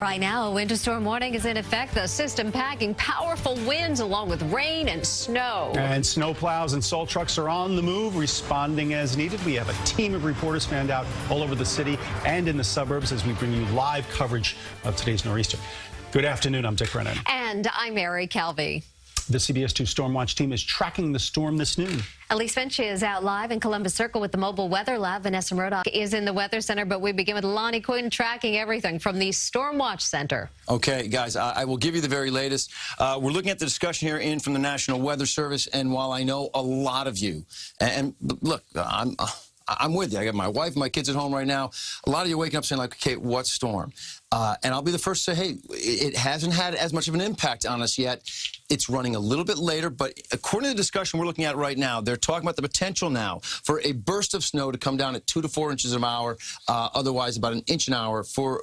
Right now, a winter storm warning is in effect. The system packing powerful winds along with rain and snow. And snow plows and salt trucks are on the move, responding as needed. We have a team of reporters fanned out all over the city and in the suburbs as we bring you live coverage of today's nor'easter. Good afternoon. I'm Dick Brennan. And I'm Mary Calvi. The CBS 2 Storm Watch team is tracking the storm this noon. Elise Finch is out live in Columbus Circle with the mobile weather lab. Vanessa Murdock is in the weather center, but we begin with Lonnie Quinn tracking everything from the Storm Watch Center. Okay, guys, I will give you the very latest. We're looking at the discussion here in from the National Weather Service, and while I know a lot of you, and look, I'm with you. I got my wife, my kids at home right now. A lot of you are waking up saying, like, okay, what storm? And I'll be the first to say, hey, it hasn't had as much of an impact on us yet. It's running a little bit later, but according to the discussion we're looking at right now, they're talking about the potential now for a burst of snow to come down at 2 to 4 inches an hour, otherwise about an inch an hour for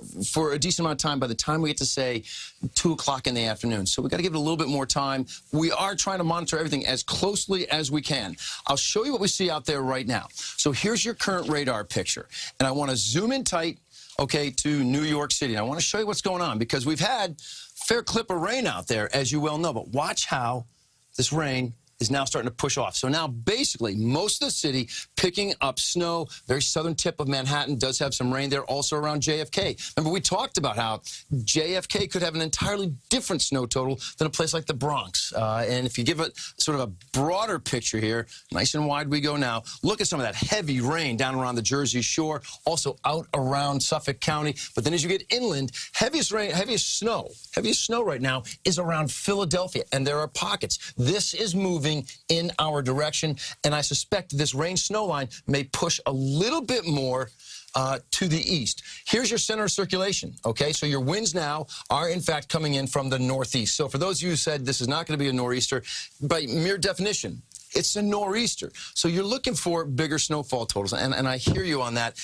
a decent amount of time by the time we get to, say, 2 o'clock in the afternoon. So we got to give it a little bit more time. We are trying to monitor everything as closely as we can. I'll show you what we see out there right now. So here's your current radar picture, and I want to zoom in tight, okay, to New York City. And I want to show you what's going on because we've had a fair clip of rain out there, as you well know. But watch how this rain is now starting to push off. So now basically most of the city picking up snow. Very southern tip of Manhattan does have some rain there, also around JFK. Remember, we talked about how JFK could have an entirely different snow total than a place like the Bronx. And if you give it sort of a broader picture here, nice and wide we go now, look at some of that heavy rain down around the Jersey Shore, also out around Suffolk County. But then as you get inland, heaviest snow right now is around Philadelphia, and there are pockets. This is moving in our direction, and I suspect this rain-snow line may push a little bit more to the east. Here's your center of circulation, okay? So your winds now are, in fact, coming in from the northeast. So for those of you who said this is not going to be a nor'easter, by mere definition, it's a nor'easter. So you're looking for bigger snowfall totals, and I hear you on that.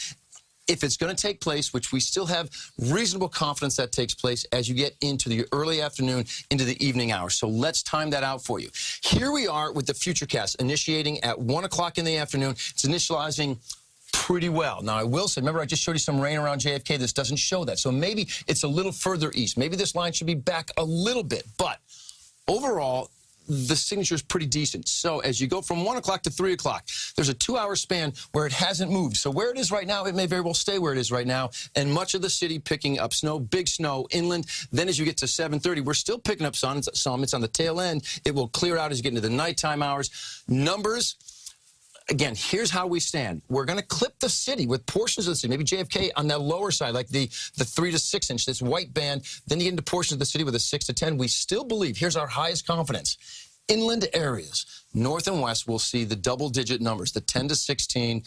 If it's going to take place, which we still have reasonable confidence that takes place as you get into the early afternoon, into the evening hours. So let's time that out for you. Here we are with the Futurecast initiating at 1 o'clock in the afternoon. It's initializing pretty well. Now, I will say, remember, I just showed you some rain around JFK. This doesn't show that. So maybe it's a little further east. Maybe this line should be back a little bit. But overall, the signature is pretty decent. So as you go from 1 o'clock to 3 o'clock, there's a 2-hour span where it hasn't moved. So where it is right now, it may very well stay where it is right now. And much of the city picking up snow, big snow inland. Then as you get to 7:30, we're still picking up some. It's on the tail end. It will clear out as you get into the nighttime hours. Numbers. Again, here's how we stand. We're going to clip the city with portions of the city, maybe JFK on that lower side, like the 3 to 6 inch, this white band. Then you get into portions of the city with a 6 to 10. We still believe, here's our highest confidence, inland areas, north and west, will see the double-digit numbers, the 10 to 16,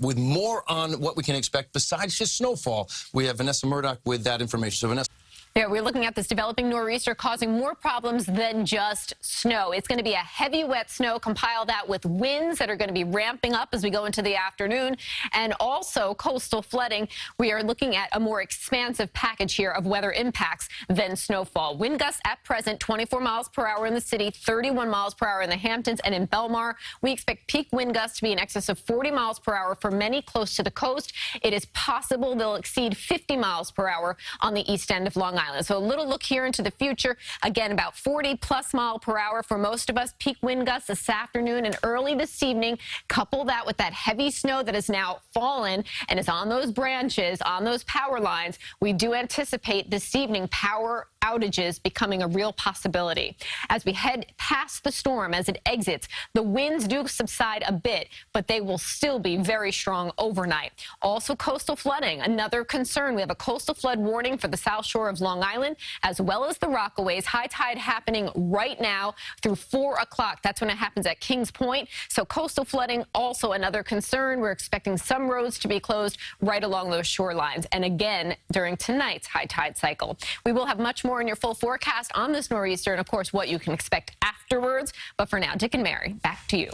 with more on what we can expect besides just snowfall. We have Vanessa Murdock with that information. So, Vanessa. Yeah, we're looking at this developing nor'easter causing more problems than just snow. It's going to be a heavy, wet snow. Compile that with winds that are going to be ramping up as we go into the afternoon, and also coastal flooding. We are looking at a more expansive package here of weather impacts than snowfall. Wind gusts at present 24 miles per hour in the city, 31 miles per hour in the Hamptons and in Belmar. We expect peak wind gusts to be in excess of 40 miles per hour for many close to the coast. It is possible they'll exceed 50 miles per hour on the east end of Long Island. So a little look here into the future. Again, about 40+ mile per hour for most of us. Peak wind gusts this afternoon and early this evening. Couple that with that heavy snow that has now fallen and is on those branches, on those power lines. We do anticipate this evening power outages becoming a real possibility. As we head past the storm, as it exits, the winds do subside a bit, but they will still be very strong overnight. Also, coastal flooding, another concern. We have a coastal flood warning for the south shore of Long Island, as well as the Rockaways. High tide happening right now through 4 o'clock. That's when it happens at Kings Point. So coastal flooding, also another concern. We're expecting some roads to be closed right along those shorelines. And again, during tonight's high tide cycle. We will have much more in your full forecast on this nor'easter and, of course, what you can expect afterwards. But for now, Dick and Mary, back to you.